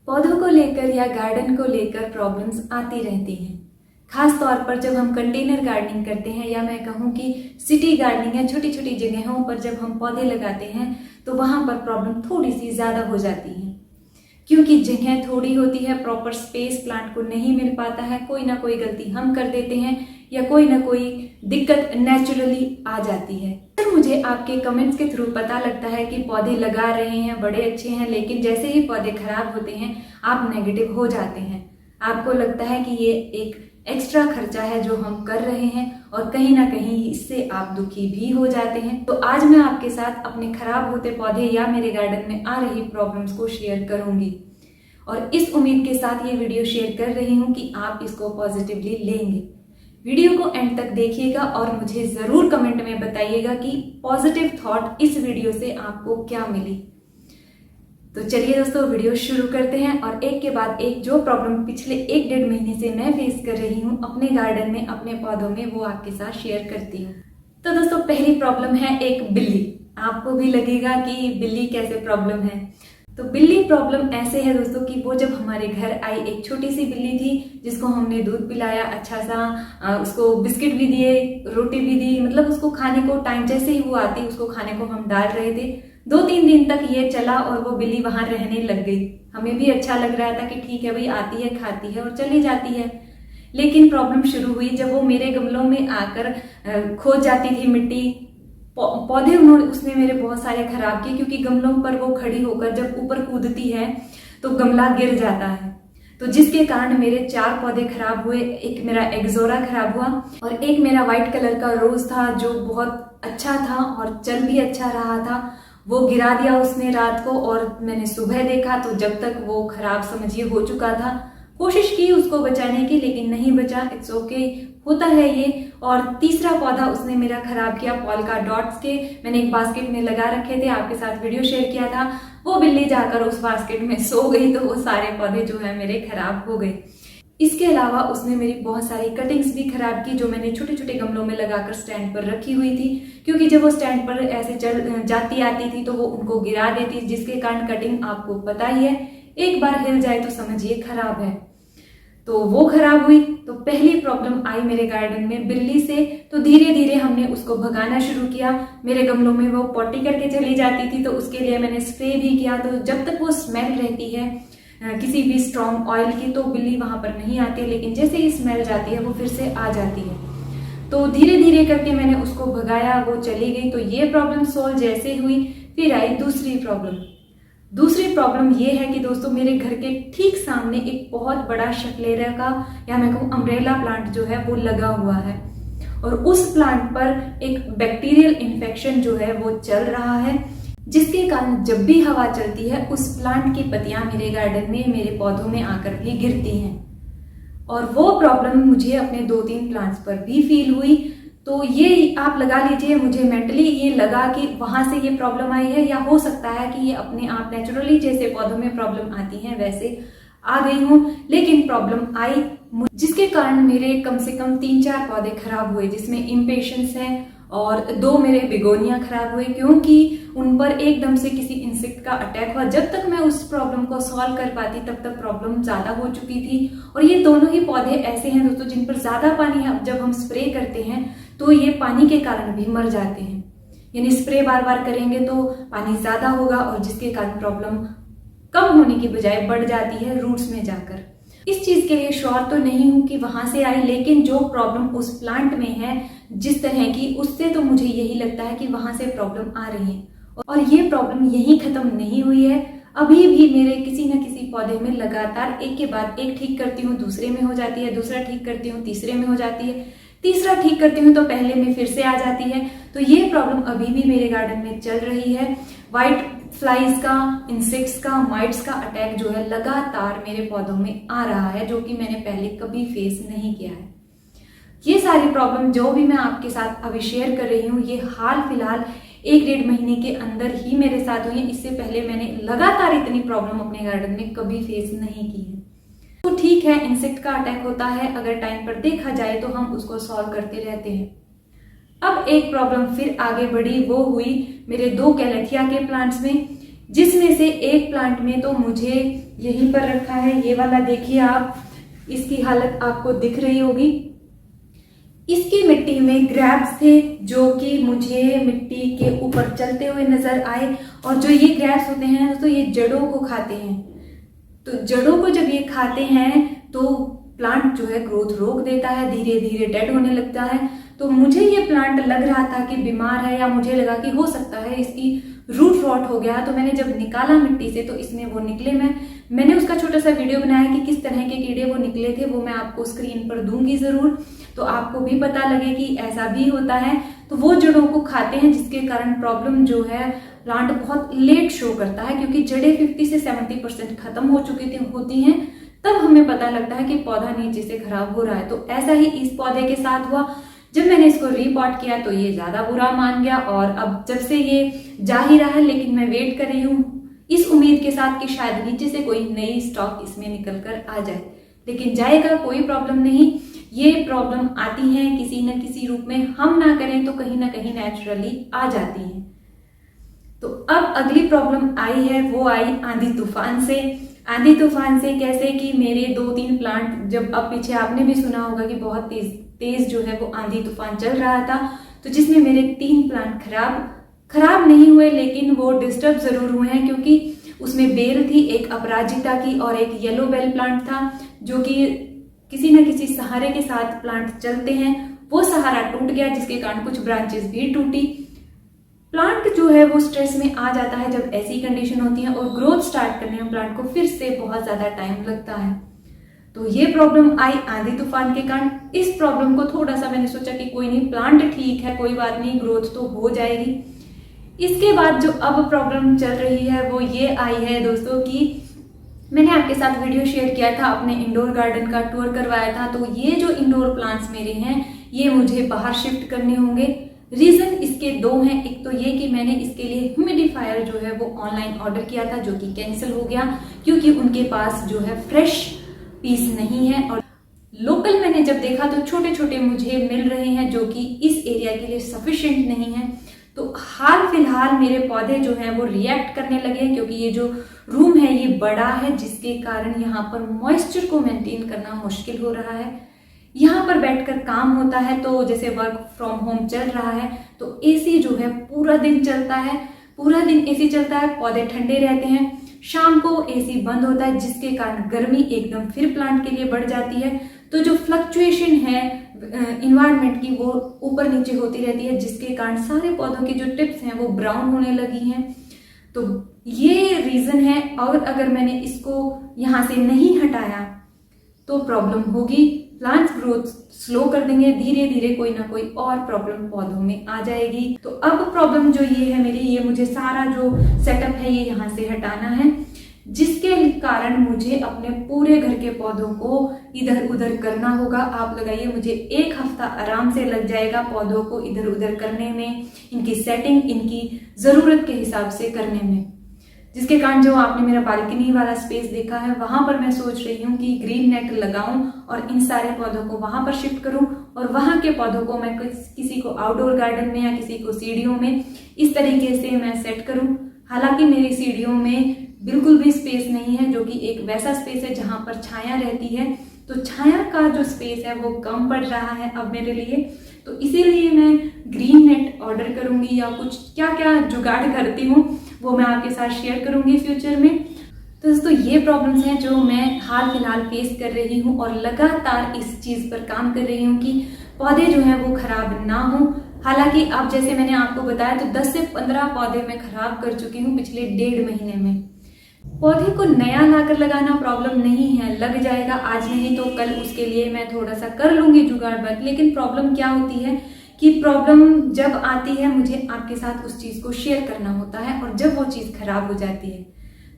पौधों को लेकर या गार्डन को लेकर प्रॉब्लम्स आती रहती हैं। खास तौर पर जब हम कंटेनर गार्डनिंग करते हैं या मैं कहूँ कि सिटी गार्डनिंग या छोटी छोटी जगहों पर जब हम पौधे लगाते हैं तो वहां पर प्रॉब्लम थोड़ी सी ज्यादा हो जाती है, क्योंकि जगह थोड़ी होती है, प्रॉपर स्पेस प्लांट को नहीं मिल पाता है, कोई ना कोई गलती हम कर देते हैं या कोई ना कोई दिक्कत नेचुरली आ जाती है। तो मुझे आपके कमेंट्स के थ्रू पता लगता है कि पौधे लगा रहे हैं, बड़े अच्छे हैं, लेकिन जैसे ही पौधे खराब होते हैं आप नेगेटिव हो जाते हैं। आपको लगता है कि ये एक एक्स्ट्रा खर्चा है जो हम कर रहे हैं और कहीं ना कहीं इससे आप दुखी भी हो जाते हैं। तो आज मैं आपके साथ अपने खराब होते पौधे या मेरे गार्डन में आ रही प्रॉब्लम्स को शेयर करूंगी और इस उम्मीद के साथ ये वीडियो शेयर कर रही हूँ कि आप इसको पॉजिटिवली लेंगे। वीडियो को एंड तक देखिएगा और मुझे जरूर कमेंट में बताइएगा कि पॉजिटिव थॉट इस वीडियो से आपको क्या मिली। तो चलिए दोस्तों वीडियो शुरू करते हैं और एक के बाद एक जो प्रॉब्लम पिछले 1-1.5 महीने से मैं फेस कर रही हूँ अपने गार्डन में, अपने पौधों में, वो आपके साथ शेयर करती हूँ। तो दोस्तों पहली प्रॉब्लम है एक बिल्ली। आपको भी लगेगा कि बिल्ली कैसे प्रॉब्लम है। तो बिल्ली प्रॉब्लम ऐसे है दोस्तों कि वो जब हमारे घर आई एक छोटी सी बिल्ली थी जिसको हमने दूध पिलाया, अच्छा सा उसको बिस्किट भी दिए, रोटी भी दी, मतलब उसको खाने को टाइम जैसे ही वो आती उसको खाने को हम डाल रहे थे। 2-3 दिन तक ये चला और वो बिल्ली वहां रहने लग गई। हमें भी अच्छा लग रहा था कि ठीक है भाई, आती है, खाती है और चली जाती है। लेकिन प्रॉब्लम शुरू हुई जब वो मेरे गमलों में आकर खोद जाती थी मिट्टी। पौधे उसने मेरे बहुत सारे खराब किए, क्योंकि गमलों पर वो खड़ी होकर जब ऊपर कूदती है तो गमला गिर जाता है। तो जिसके कारण मेरे 4 पौधे खराब हुए। एक मेरा एक्सोरा खराब हुआ और एक मेरा व्हाइट कलर का रोज था जो बहुत अच्छा था और चल भी अच्छा रहा था। वो गिरा दिया उसने रात को और मैंने सुबह देखा तो जब तक वो खराब समझिए हो चुका था। कोशिश की उसको बचाने की लेकिन नहीं बचा। इट्स ओके, होता है ये। और तीसरा पौधा उसने मेरा खराब किया पॉल्का डॉट्स के। मैंने एक बास्केट में लगा रखे थे, आपके साथ वीडियो शेयर किया था। वो बिल्ली जाकर उस बास्केट में सो गई तो वो सारे पौधे जो है मेरे खराब हो गए। इसके अलावा उसने मेरी बहुत सारी कटिंग्स भी खराब की जो मैंने छोटे छोटे गमलों में लगाकर स्टैंड पर रखी हुई थी, क्योंकि जब वो स्टैंड पर ऐसे जाती आती थी तो वो उनको गिरा देती, जिसके कारण कटिंग आपको पता ही है एक बार हिल जाए तो समझिए खराब है। तो वो खराब हुई। तो पहली प्रॉब्लम आई मेरे गार्डन में बिल्ली से। तो धीरे धीरे हमने उसको भगाना शुरू किया। मेरे गमलों में वो पॉटी करके चली जाती थी तो उसके लिए मैंने स्प्रे भी किया। तो जब तक वो स्मेल रहती है किसी भी स्ट्रॉन्ग ऑयल की तो बिल्ली वहां पर नहीं आती है, लेकिन जैसे ही स्मेल जाती है वो फिर से आ जाती है। तो धीरे धीरे करके मैंने उसको भगाया, वो चली गई। तो ये प्रॉब्लम सोल्व जैसे हुई फिर आई दूसरी प्रॉब्लम। दूसरी प्रॉब्लम ये है कि दोस्तों मेरे घर के ठीक सामने एक बहुत बड़ा शक्लेरा का या मैं कहूँ अम्ब्रेला प्लांट जो है वो लगा हुआ है और उस प्लांट पर एक बैक्टीरियल इन्फेक्शन जो है वो चल रहा है, जिसके कारण जब भी हवा चलती है उस प्लांट की पत्तियां मेरे गार्डन में, मेरे पौधों में आकर भी गिरती हैं। और वो प्रॉब्लम मुझे अपने 2-3 प्लांट्स पर भी फील हुई। तो ये आप लगा लीजिए, मुझे मेंटली ये लगा कि वहां से ये प्रॉब्लम आई है, या हो सकता है कि ये अपने आप नेचुरली जैसे पौधों में प्रॉब्लम आती है वैसे आ गई हूँ। लेकिन प्रॉब्लम आई जिसके कारण मेरे कम से कम 3-4 पौधे खराब हुए, जिसमें इम्पेशंस है और 2 मेरे बिगोनिया खराब हुए, क्योंकि उन पर एकदम से किसी इंसेक्ट का अटैक हुआ। जब तक मैं उस प्रॉब्लम को सॉल्व कर पाती तब तक प्रॉब्लम ज्यादा हो चुकी थी। और ये दोनों ही पौधे ऐसे हैं दोस्तों जिन पर ज्यादा पानी जब हम स्प्रे करते हैं तो ये पानी के कारण भी मर जाते हैं, यानी स्प्रे बार बार करेंगे तो पानी ज्यादा होगा और जिसके कारण प्रॉब्लम कम होने की बजाय बढ़ जाती है रूट्स में जाकर। इस चीज के लिए श्योर तो नहीं हूं कि वहां से आई, लेकिन जो प्रॉब्लम उस प्लांट में है जिस तरह की, उससे तो मुझे यही लगता है कि वहां से प्रॉब्लम आ रही है। और ये प्रॉब्लम यही खत्म नहीं हुई है, अभी भी मेरे किसी न किसी पौधे में लगातार एक के बाद एक ठीक करती हूँ, दूसरे में हो जाती है, दूसरा ठीक करती हूँ, तीसरे में हो जाती है, तीसरा ठीक करती हूँ तो पहले में फिर से आ जाती है। तो ये प्रॉब्लम अभी भी मेरे गार्डन में चल रही है। व्हाइट फ्लाइज का, इंसेक्ट्स का, माइट्स का अटैक जो है लगातार मेरे पौधों में आ रहा है, जो कि मैंने पहले कभी फेस नहीं किया है। ये सारी प्रॉब्लम जो भी मैं आपके साथ अभी शेयर कर रही हूँ ये हाल फिलहाल 1-1.5 महीने के अंदर ही मेरे साथ हुई है। इससे पहले मैंने लगातार इतनी प्रॉब्लम अपने गार्डन में कभी फेस नहीं की है। तो ठीक है, इंसेक्ट का अटैक होता है, अगर टाइम पर देखा जाए तो हम उसको सॉल्व करते रहते हैं। अब एक प्रॉब्लम फिर आगे बढ़ी, वो हुई मेरे 2 कैलेथिया के प्लांट्स में। जिसमें से एक प्लांट में तो मुझे यहीं पर रखा है, ये वाला देखिए आप, इसकी हालत आपको दिख रही होगी। इसकी मिट्टी में ग्रैब्स थे जो कि मुझे मिट्टी के ऊपर चलते हुए नजर आए, और जो ये ग्रैब्स होते हैं तो ये जड़ों को खाते हैं। तो जड़ों को जब ये खाते हैं तो प्लांट जो है ग्रोथ रोक देता है, धीरे धीरे डेड होने लगता है। तो मुझे ये प्लांट लग रहा था कि बीमार है, या मुझे लगा कि हो सकता है इसकी रूट रॉट हो गया। तो मैंने जब निकाला मिट्टी से तो इसमें वो निकले, मैंने उसका छोटा सा वीडियो बनाया कि किस तरह के कीड़े वो निकले थे, वो मैं आपको स्क्रीन पर दूंगी जरूर, तो आपको भी पता लगे कि ऐसा भी होता है। तो वो जड़ों को खाते हैं, जिसके कारण प्रॉब्लम जो है प्लांट बहुत लेट शो करता है, क्योंकि जड़ें 50 से 70% खत्म हो चुकी होती हैं, तब हमें पता लगता है कि पौधा नीचे से खराब हो रहा है। तो ऐसा ही इस पौधे के साथ हुआ। जब मैंने इसको रीपॉट किया तो ये ज्यादा बुरा मान गया, और अब जब से ये जा ही रहा है, लेकिन मैं वेट कर रही हूँ इस उम्मीद के साथ कि शायद नीचे से कोई नई स्टॉक इसमें निकल कर आ जाए। लेकिन जाएगा, कोई प्रॉब्लम नहीं। ये प्रॉब्लम आती है किसी न किसी रूप में, हम ना करें तो कहीं ना कहीं नेचुरली आ जाती है। तो अब अगली प्रॉब्लम आई है, वो आई आंधी तूफान से। आंधी तूफान से कैसे कि मेरे 2-3 प्लांट, जब अब पीछे आपने भी सुना होगा कि बहुत तेज जो है वो आंधी तूफान चल रहा था, तो जिसमें मेरे 3 प्लांट खराब नहीं हुए, लेकिन वो डिस्टर्ब जरूर हुए हैं, क्योंकि उसमें बेल थी, एक अपराजिता की और एक येलो बेल प्लांट था, जो कि किसी न किसी सहारे के साथ प्लांट चलते हैं। वो सहारा टूट गया, जिसके कारण कुछ ब्रांचेस भी टूटी। प्लांट जो है वो स्ट्रेस में आ जाता है जब ऐसी कंडीशन होती है, और ग्रोथ स्टार्ट करने में प्लांट को फिर से बहुत ज्यादा टाइम लगता है। तो ये प्रॉब्लम आई आंधी तूफान के कारण। इस प्रॉब्लम को थोड़ा सा मैंने सोचा कि कोई नहीं, प्लांट ठीक है, कोई बात नहीं, ग्रोथ तो हो जाएगी। इसके बाद जो अब प्रॉब्लम चल रही है वो ये आई है दोस्तों कि मैंने आपके साथ वीडियो शेयर किया था, अपने इंडोर गार्डन का टूर करवाया था। तो ये जो इंडोर प्लांट्स मेरे हैं ये मुझे बाहर शिफ्ट करने होंगे। रीजन इसके 2 हैं। एक तो ये कि मैंने इसके लिए ह्यूमिडिफायर जो है वो ऑनलाइन ऑर्डर किया था, जो कि कैंसिल हो गया, क्योंकि उनके पास जो है फ्रेश पीस नहीं है, और लोकल मैंने जब देखा तो छोटे छोटे मुझे मिल रहे हैं, जो कि इस एरिया के लिए सफिशिएंट नहीं है। तो हाल फिलहाल मेरे पौधे जो हैं वो रिएक्ट करने लगे हैं, क्योंकि ये जो रूम है ये बड़ा है, जिसके कारण यहाँ पर मॉइस्चर को मेंटेन करना मुश्किल हो रहा है। यहाँ पर बैठकर काम होता है, तो जैसे वर्क फ्रॉम होम चल रहा है तो एसी जो है पूरा दिन चलता है, पूरा दिन एसी चलता है, पौधे ठंडे रहते हैं। शाम को एसी बंद होता है, जिसके कारण गर्मी एकदम फिर प्लांट के लिए बढ़ जाती है। तो जो फ्लक्चुएशन है इन्वायरमेंट की वो ऊपर नीचे होती रहती है, जिसके कारण सारे पौधों की जो टिप्स हैं वो ब्राउन होने लगी हैं। तो ये रीजन है, और अगर मैंने इसको यहाँ से नहीं हटाया तो प्रॉब्लम होगी, प्लांट्स ग्रोथ स्लो कर देंगे, धीरे धीरे कोई ना कोई और प्रॉब्लम पौधों में आ जाएगी। तो अब प्रॉब्लम जो ये है मेरी, ये मुझे सारा जो सेटअप है ये यहाँ से हटाना है, जिसके कारण मुझे अपने पूरे घर के पौधों को इधर उधर करना होगा। आप लगाइए, मुझे 1 हफ्ता आराम से लग जाएगा पौधों को इधर उधर करने में, इनकी सेटिंग इनकी जरूरत के हिसाब से करने में। जिसके कारण जो आपने मेरा बालकनी वाला स्पेस देखा है, वहां पर मैं सोच रही हूँ कि ग्रीन नेट लगाऊं और इन सारे पौधों को वहां पर शिफ्ट करूं, और वहां के पौधों को मैं किसी को आउटडोर गार्डन में या किसी को सीढ़ियों में इस तरीके से मैं सेट करूं। हालांकि मेरी सीढ़ियों में बिल्कुल भी स्पेस नहीं है, जो कि एक वैसा स्पेस है जहां पर छाया रहती है, तो छाया का जो स्पेस है वो कम पड़ रहा है अब मेरे लिए। तो इसीलिए मैं ग्रीन नेट ऑर्डर करूंगी, या कुछ क्या क्या जुगाड़ करती हूँ वो मैं आपके साथ शेयर करूंगी फ्यूचर में। तो दोस्तों ये प्रॉब्लम्स हैं जो मैं हाल फिलहाल फेस कर रही हूँ, और लगातार इस चीज पर काम कर रही हूँ कि पौधे जो हैं वो खराब ना हो। हालांकि अब जैसे मैंने आपको बताया तो 10 से 15 पौधे मैं खराब कर चुकी हूँ पिछले 1.5 महीने में। पौधे को नया लाकर लगाना प्रॉब्लम नहीं है, लग जाएगा, आज नहीं तो कल उसके लिए मैं थोड़ा सा कर लूंगी जुगाड़ वर्क। लेकिन प्रॉब्लम क्या होती है कि प्रॉब्लम जब आती है मुझे आपके साथ उस चीज को शेयर करना होता है, और जब वो चीज खराब हो जाती है,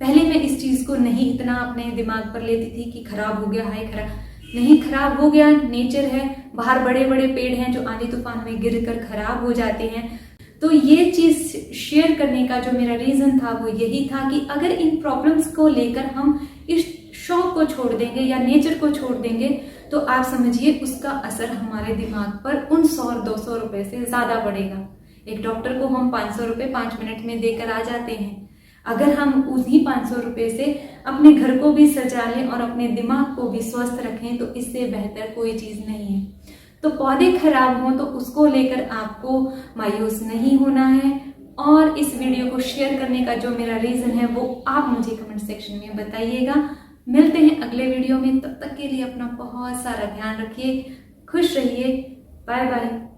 पहले मैं इस चीज को नहीं इतना अपने दिमाग पर लेती थी कि खराब हो गया, हाय खराब नहीं, खराब हो गया, नेचर है, बाहर बड़े बड़े पेड़ हैं जो आंधी तूफान में गिरकर खराब हो जाते हैं। तो ये चीज शेयर करने का जो मेरा रीजन था वो यही था कि अगर इन प्रॉब्लम्स को लेकर हम इस शौक को छोड़ देंगे या नेचर को छोड़ देंगे, तो आप समझिए उसका असर हमारे दिमाग पर उन 100-200 रुपए से ज्यादा पड़ेगा। एक डॉक्टर को हम 500 रुपए 5 मिनट में देकर आ जाते हैं, अगर हम उन्हीं 500 रुपये से अपने घर को भी सजा लें और अपने दिमाग को भी स्वस्थ रखें तो इससे बेहतर कोई चीज़ नहीं है। तो पौधे खराब हों तो उसको लेकर आपको मायूस नहीं होना है, और इस वीडियो को शेयर करने का जो मेरा रीज़न है वो आप मुझे कमेंट सेक्शन में बताइएगा। मिलते हैं अगले वीडियो में, तब तक के लिए अपना बहुत सारा ध्यान रखिए, खुश रहिए, बाय बाय।